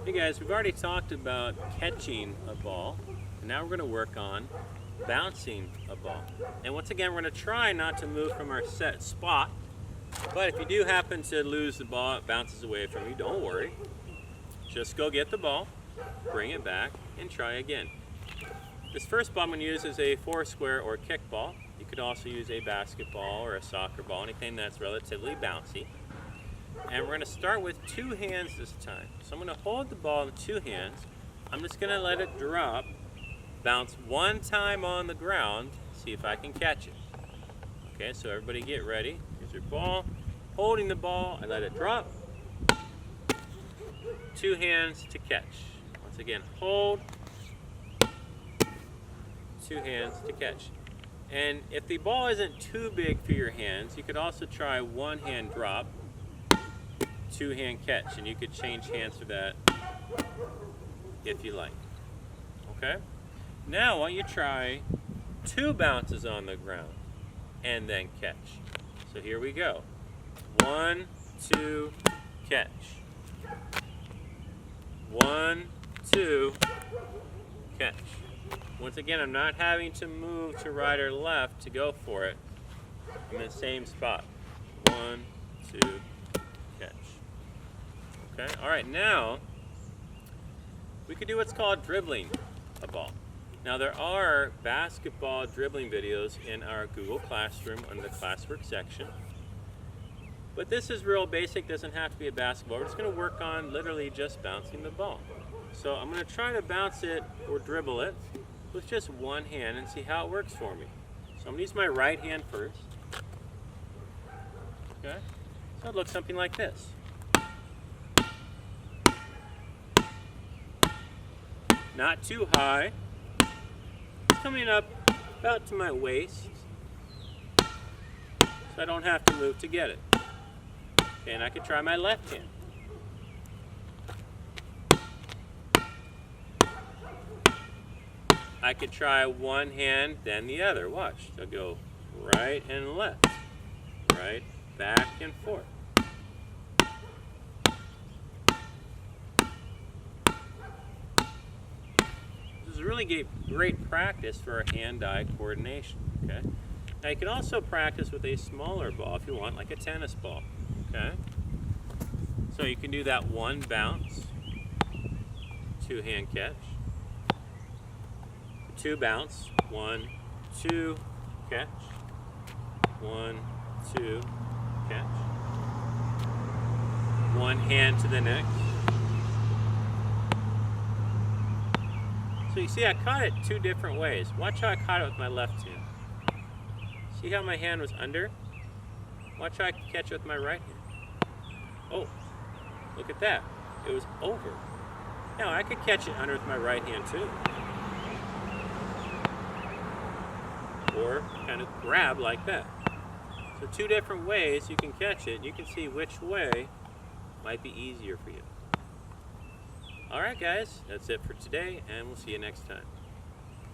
Hey guys, we've already talked about catching a ball, and now we're going to work on bouncing a ball. And once again, we're going to try not to move from our set spot, but if you do happen to lose the ball, it bounces away from you, don't worry. Just go get the ball, bring it back, and try again. This first ball I'm going to use is a four-square or kickball. You could also use a basketball or a soccer ball, anything that's relatively bouncy. And we're going to start with two hands this time. So I'm going to hold the ball in two hands. I'm just going to let it drop, bounce one time on the ground, see if I can catch it. Okay, so everybody get ready. Here's your ball. Holding the ball, I let it drop. Two hands to catch. Once again, hold. Two hands to catch. And if the ball isn't too big for your hands, you could also try one hand drop, two hand catch, and you could change hands for that if you like. Okay? Now I want you to try two bounces on the ground and then catch. So here we go. 1, 2, catch. 1, 2, catch. Once again, I'm not having to move to right or left to go for it. I'm in the same spot. 1, 2, catch. Okay, all right, now we could do what's called dribbling a ball. Now there are basketball dribbling videos in our Google Classroom under the classwork section. But this is real basic, doesn't have to be a basketball. We're just going to work on literally just bouncing the ball. So I'm going to try to bounce it or dribble it with just one hand and see how it works for me. So I'm going to use my right hand first. Okay, so it looks something like this. Not too high. It's coming up about to my waist, so I don't have to move to get it. Okay, and I could try my left hand. I could try one hand, then the other. Watch. So go right and left. Right, back and forth. This is really great practice for hand-eye coordination. Okay. Now you can also practice with a smaller ball if you want, like a tennis ball. Okay. So you can do that one bounce, two hand catch. Two bounce, 1, 2, catch. 1, 2, catch. One hand to the next. So you see I caught it two different ways. Watch how I caught it with my left hand. See how my hand was under? Watch how I can catch it with my right hand. Oh, look at that. It was over. Now I could catch it under with my right hand too. Or kind of grab like that. So two different ways you can catch it. You can see which way might be easier for you. Alright guys, that's it for today, and we'll see you next time.